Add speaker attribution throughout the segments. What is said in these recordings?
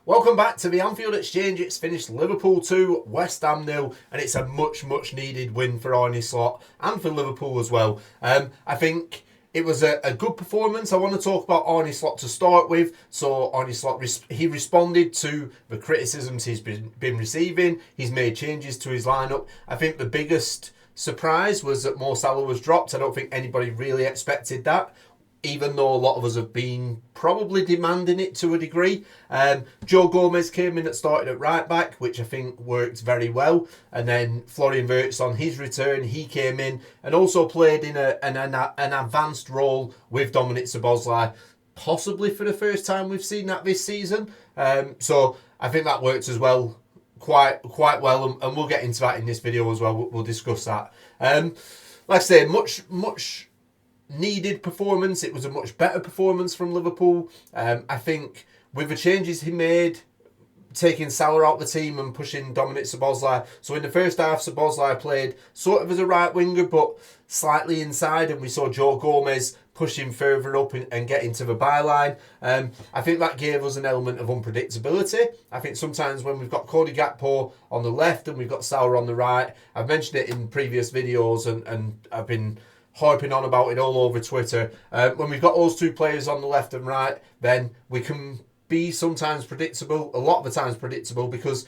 Speaker 1: Welcome back to the Anfield Exchange. It's finished Liverpool 2, West Ham 0, and it's a much needed win for Arne Slot and for Liverpool as well. I think it was a good performance. I want to talk about Arne Slot to start with. So Arne Slot, he responded to the criticisms he's been receiving. He's made changes to his lineup. I think the biggest surprise was that Mo Salah was dropped. I don't think anybody really expected that, even though a lot of us have been probably demanding it to a degree. Joe Gomez came in and started at right back, which I think worked very well. And then Florian Wirtz, on his return, he came in and also played in an advanced role with Dominic Szoboszlai, possibly for the first time we've seen that this season. So I think that worked as well, quite well, and we'll get into that in this video as well. We'll discuss that. Like I say, much needed performance. It was a much better performance from Liverpool. I think with the changes he made, taking Salah out of the team and pushing Dominic Szoboszlai. So in the first half, Szoboszlai played sort of as a right winger, but slightly inside, and we saw Joe Gomez pushing further up and getting to the byline. I think that gave us an element of unpredictability. I think sometimes when we've got Cody Gakpo on the left and we've got Salah on the right, I've mentioned it in previous videos and I've been harping on about it all over Twitter. When we've got those two players on the left and right, then we can be sometimes predictable, a lot of the times predictable, because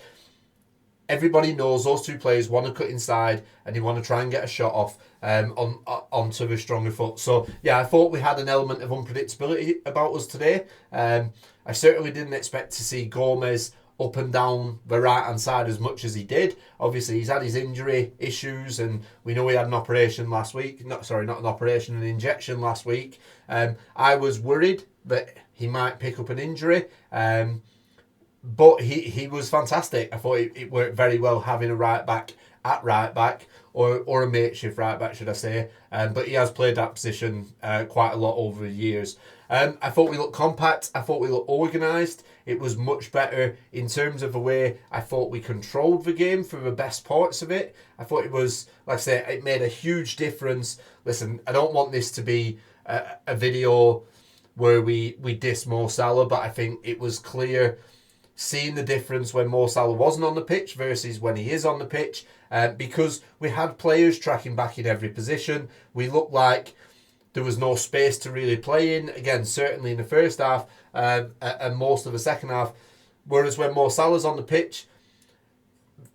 Speaker 1: everybody knows those two players want to cut inside and they want to try and get a shot off onto the stronger foot. So yeah, I thought we had an element of unpredictability about us today. I certainly didn't expect to see Gomez up and down the right hand side as much as he did. Obviously he's had his injury issues, and we know he had an operation last week. Not an operation, an injection last week. I was worried that he might pick up an injury, but he was fantastic. I thought it worked very well having a right back at right back, or a makeshift right back, should I say. But he has played that position quite a lot over the years. I thought we looked compact. I thought we looked organised. It was much better in terms of the way I thought we controlled the game for the best parts of it. I thought it was, like I say, it made a huge difference. Listen, I don't want this to be a video where we diss Mo Salah, but I think it was clear seeing the difference when Mo Salah wasn't on the pitch versus when he is on the pitch, because we had players tracking back in every position. We looked like there was no space to really play in, again, certainly in the first half and most of the second half. Whereas when Mo Salah's on the pitch,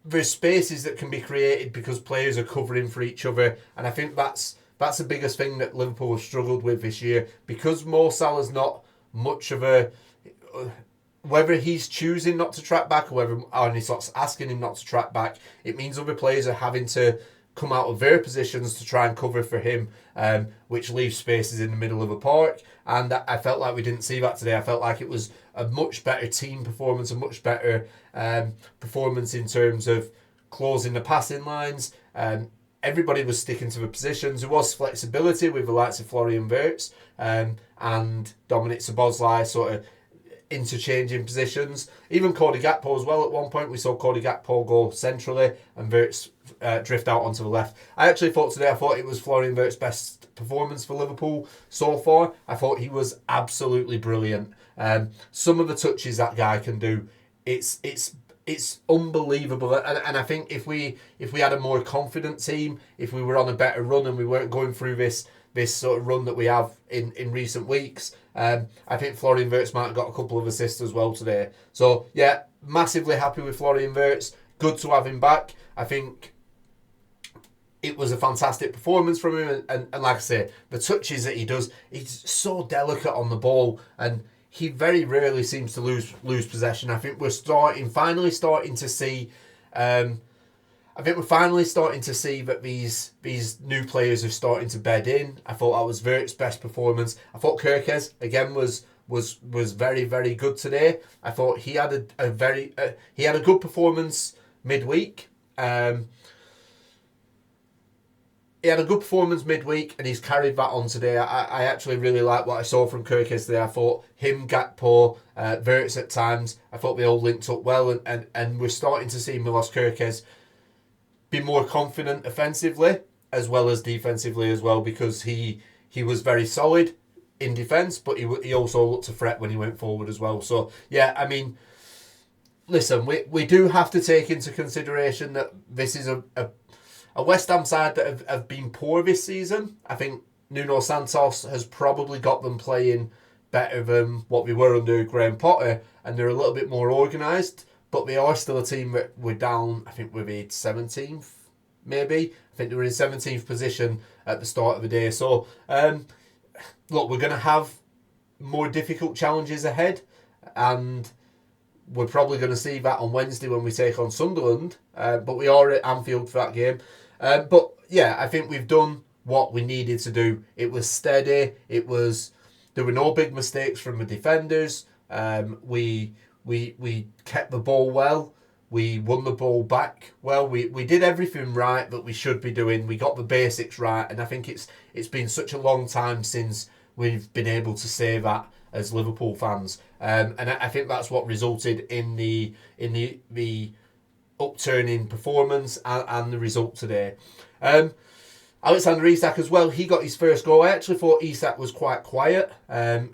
Speaker 1: there's spaces that can be created because players are covering for each other. And I think that's the biggest thing that Liverpool have struggled with this year. Because Mo Salah's not much of a... Whether he's choosing not to track back or whether Arne Slot's asking him not to track back, it means other players are having to come out of their positions to try and cover for him, which leaves spaces in the middle of a park. And I felt like we didn't see that today. I felt like it was a much better team performance, a much better performance in terms of closing the passing lines. Everybody was sticking to the positions. There was flexibility with the likes of Florian Wirtz and Dominic Szoboszlai sort of interchanging positions. Even Cody Gakpo as well. At one point we saw Cody Gakpo go centrally and Wirtz drift out onto the left. I thought it was Florian Wirtz's best performance for Liverpool so far. I thought he was absolutely brilliant. Some of the touches that guy can do, it's unbelievable. And I think if we had a more confident team, if we were on a better run and we weren't going through this sort of run that we have in recent weeks, I think Florian Wirtz might have got a couple of assists as well today. So yeah, massively happy with Florian Wirtz. Good to have him back. I think it was a fantastic performance from him, and like I say, the touches that he does, he's so delicate on the ball, and he very rarely seems to lose possession. I think we're finally starting to see that these new players are starting to bed in. I thought that was Wirtz's best performance. I thought Kirkes again was very, very good today. I thought he had a good performance midweek. He had a good performance midweek and he's carried that on today. I actually really like what I saw from Kirkes today. I thought him, Gakpo, Wirtz at times, I thought they all linked up well, and we're starting to see Milos Kirkes be more confident offensively as well as defensively as well, because he was very solid in defence, but he also looked a threat when he went forward as well. So yeah, I mean, listen, we do have to take into consideration that this is a West Ham side that have been poor this season. I think Nuno Santos has probably got them playing better than what we were under Graham Potter, and they're a little bit more organised, but they are still a team that we're down, I think we're 17th, maybe. I think they were in 17th position at the start of the day. So, look, we're going to have more difficult challenges ahead, and we're probably going to see that on Wednesday when we take on Sunderland, but we are at Anfield for that game. But yeah, I think we've done what we needed to do. It was steady. There were no big mistakes from the defenders. We kept the ball well. We won the ball back well. We did everything right that we should be doing. We got the basics right, and I think it's been such a long time since we've been able to say that as Liverpool fans, and I think that's what resulted in the upturn in performance and the result today. Alexander Isak as well, he got his first goal. I actually thought Isak was quite quiet.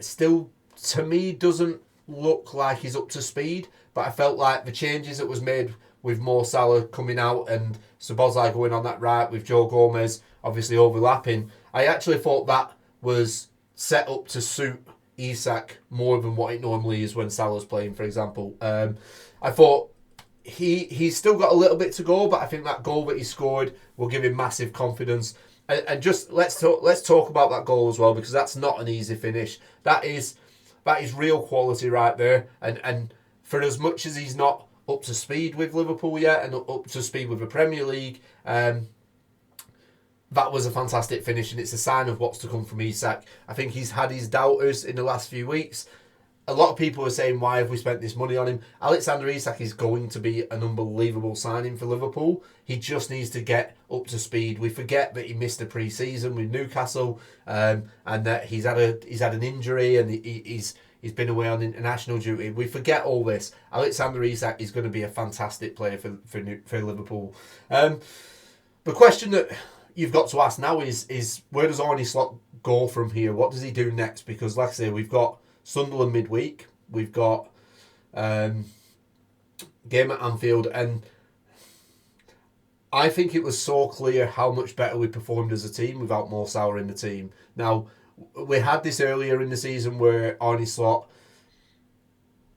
Speaker 1: Still, to me, doesn't look like he's up to speed, but I felt like the changes that was made with Mo Salah coming out and Szoboszlai going on that right with Joe Gomez obviously overlapping, I actually thought that was set up to suit Isak more than what it normally is when Salah's playing, for example. I thought he's still got a little bit to go, but I think that goal that he scored will give him massive confidence. And just let's talk about that goal as well, because that's not an easy finish. That is real quality right there. And for as much as he's not up to speed with Liverpool yet and up to speed with the Premier League, that was a fantastic finish, and it's a sign of what's to come from Isak. I think he's had his doubters in the last few weeks. A lot of people are saying, why have we spent this money on him? Alexander Isak is going to be an unbelievable signing for Liverpool. He just needs to get up to speed. We forget that he missed a pre-season with Newcastle, and that he's had an injury, and he's been away on international duty. We forget all this. Alexander Isak is going to be a fantastic player for Liverpool. The question that you've got to ask now is where does Arne Slot go from here? What does he do next? Because, like I say, we've got Sunderland midweek, we've got game at Anfield, and I think it was so clear how much better we performed as a team without Mo Salah in the team. Now, we had this earlier in the season where Arne Slot,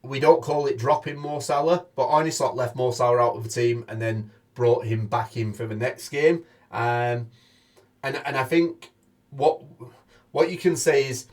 Speaker 1: we don't call it dropping Mo Salah, but Arne Slot left Mo Salah out of the team and then brought him back in for the next game. And I think what you can say is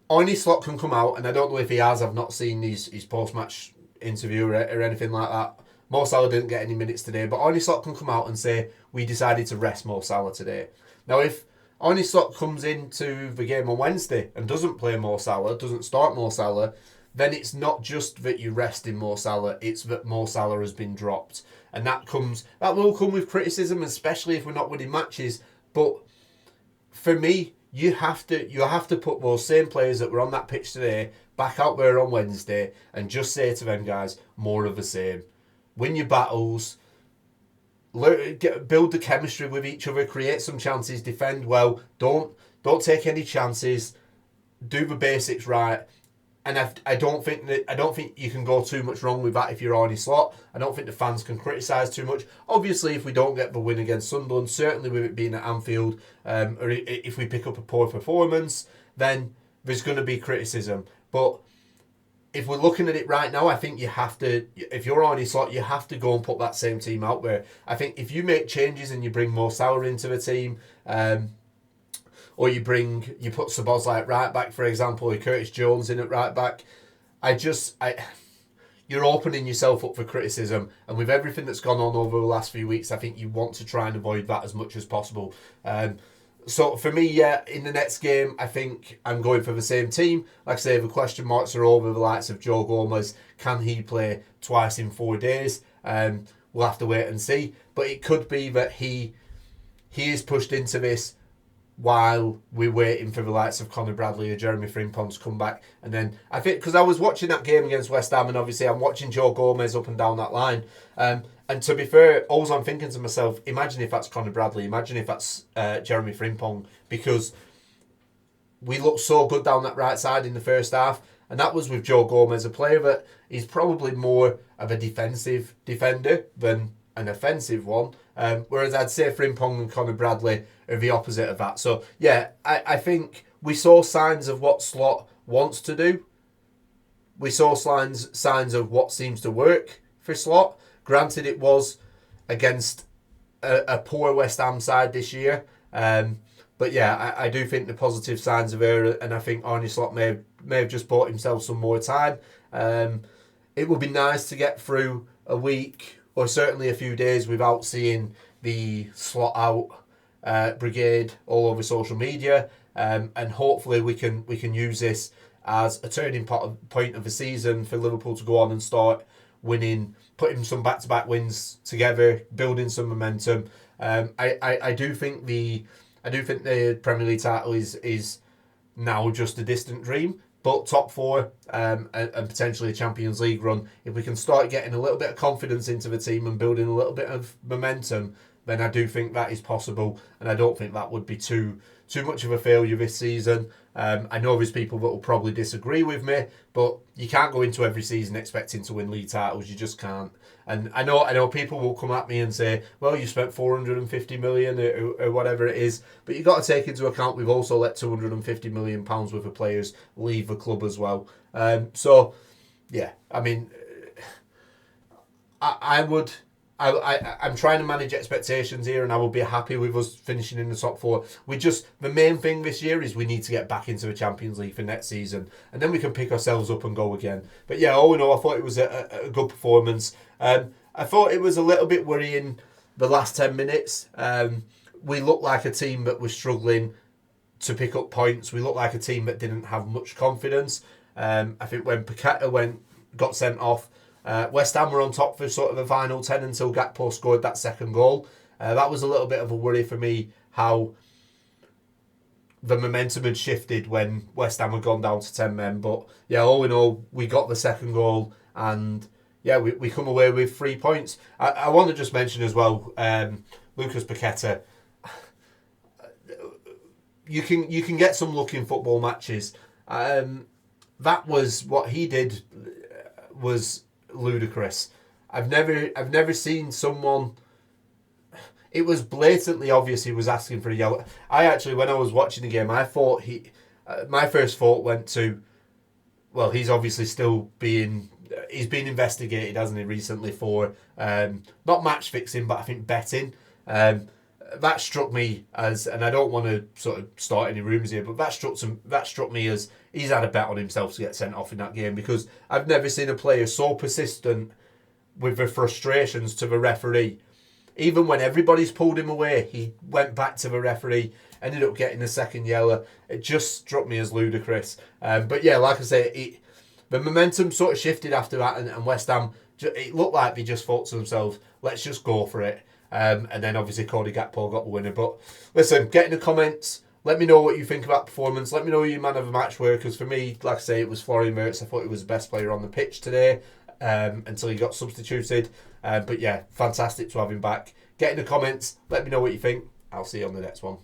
Speaker 1: Arne Slot can come out, and I don't know if he has. I've not seen his post-match interview or anything like that. Mo Salah didn't get any minutes today, but Arne Slot can come out and say, we decided to rest Mo Salah today. Now, if Arne Slot comes into the game on Wednesday and doesn't play Mo Salah, doesn't start Mo Salah, then it's not just that you rest in Mo Salah, it's that Mo Salah has been dropped. And that will come with criticism, especially if we're not winning matches. But for me, you have to put those same players that were on that pitch today back out there on Wednesday and just say to them guys, more of the same. Win your battles, build the chemistry with each other, create some chances, defend well, don't take any chances, do the basics right. And I don't think you can go too much wrong with that if you're Arne Slot. I don't think the fans can criticise too much. Obviously, if we don't get the win against Sunderland, certainly with it being at Anfield, or if we pick up a poor performance, then there's going to be criticism. But if we're looking at it right now, I think you have to, if you're Arne Slot, you have to go and put that same team out there. I think if you make changes and you bring Mo Salah into the team, or you put Szoboszlai at right back, for example, or Curtis Jones in at right back, you're opening yourself up for criticism. And with everything that's gone on over the last few weeks, I think you want to try and avoid that as much as possible. So for me, yeah, in the next game, I think I'm going for the same team. Like I say, the question marks are over the likes of Joe Gomez. Can he play twice in 4 days? We'll have to wait and see. But it could be that he is pushed into this while we're waiting for the likes of Conor Bradley or Jeremy Frimpong to come back. And then I think, because I was watching that game against West Ham, and obviously I'm watching Joe Gomez up and down that line. And to be fair, always I'm thinking to myself, imagine if that's Conor Bradley, imagine if that's Jeremy Frimpong, because we looked so good down that right side in the first half. and that was with Joe Gomez, a player that is probably more of a defensive defender than an offensive one. Whereas I'd say Frimpong and Conor Bradley are the opposite of that. So yeah, I think we saw signs of what Slot wants to do. We saw signs of what seems to work for Slot. Granted, it was against a poor West Ham side this year. But yeah, I do think the positive signs are there, and I think Arne Slot may have just bought himself some more time. It would be nice to get through a week or certainly a few days without seeing the Slot out brigade all over social media, and hopefully we can use this as a turning point of the season for Liverpool to go on and start winning, putting some back-to-back wins together, building some momentum. I do think the Premier League title is now just a distant dream, but top four and potentially a Champions League run, if we can start getting a little bit of confidence into the team and building a little bit of momentum, then I do think that is possible, and I don't think that would be too much of a failure this season. I know there's people that will probably disagree with me, but you can't go into every season expecting to win league titles. You just can't. And I know people will come at me and say, well, you spent 450 million or whatever it is, but you've got to take into account we've also let 250 million pounds worth of players leave the club as well. So yeah, I mean, I'm trying to manage expectations here, and I will be happy with us finishing in the top four. The main thing this year is we need to get back into the Champions League for next season, and then we can pick ourselves up and go again. But yeah, all in all, I thought it was a good performance. I thought it was a little bit worrying the last 10 minutes. We looked like a team that was struggling to pick up points. We looked like a team that didn't have much confidence. I think when Paqueta got sent off, West Ham were on top for sort of the final 10 until Gakpo scored that second goal. That was a little bit of a worry for me, how the momentum had shifted when West Ham had gone down to 10 men. But yeah, all in all, we got the second goal, and yeah, we come away with 3 points. I want to just mention as well, Lucas Paqueta. You can get some luck in football matches. That was what he did was ludicrous. I've never seen someone. It was blatantly obvious he was asking for a yellow. I actually, when I was watching the game, I thought my first thought went to, well, he's obviously still he's been investigated, hasn't he, recently for not match fixing, but I think betting. That struck me as, and I don't want to sort of start any rumours here, but that struck me as he's had a bet on himself to get sent off in that game, because I've never seen a player so persistent with the frustrations to the referee. Even when everybody's pulled him away, he went back to the referee, ended up getting a second yellow. It just struck me as ludicrous. But yeah, like I say, the momentum sort of shifted after that, and West Ham, it looked like they just thought to themselves, let's just go for it. And then obviously Cody Gakpo got the winner. But listen, get in the comments. Let me know what you think about performance. Let me know who your man of the match were, because for me, like I say, it was Florian Wirtz. I thought he was the best player on the pitch today until he got substituted. But yeah, fantastic to have him back. Get in the comments. Let me know what you think. I'll see you on the next one.